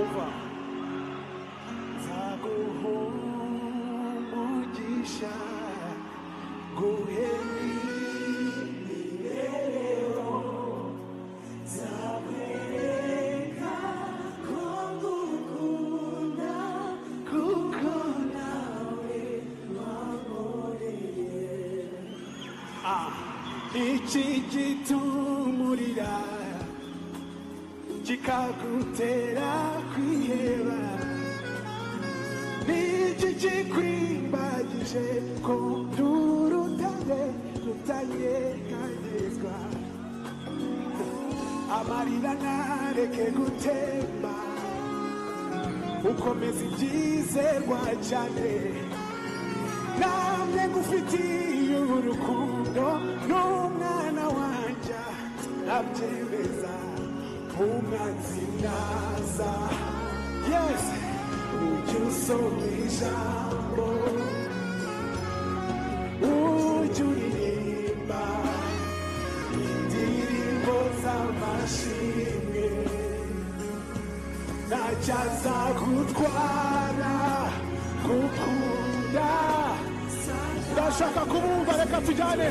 umva nzaguhumugisha guheri imibereho nzakwereka ko ngukunda kuko nawe wankoreye. Iki gitumurira kikagutera kwiheba, niki kikwimbagije ko turutare tutanyeganyezwa, amarira ntareke gutemba, ukomeza ibyizerwa cyane, namwe ngufitiye urukundo n'umwana wanjye abyemeza umwanzi naza. Yes, ujye usoma ijambo, ujye uririmba indirimbo z'amashimwe, ntacyazagutwara gukunda. Ndashaka kubumva, reka tujyane.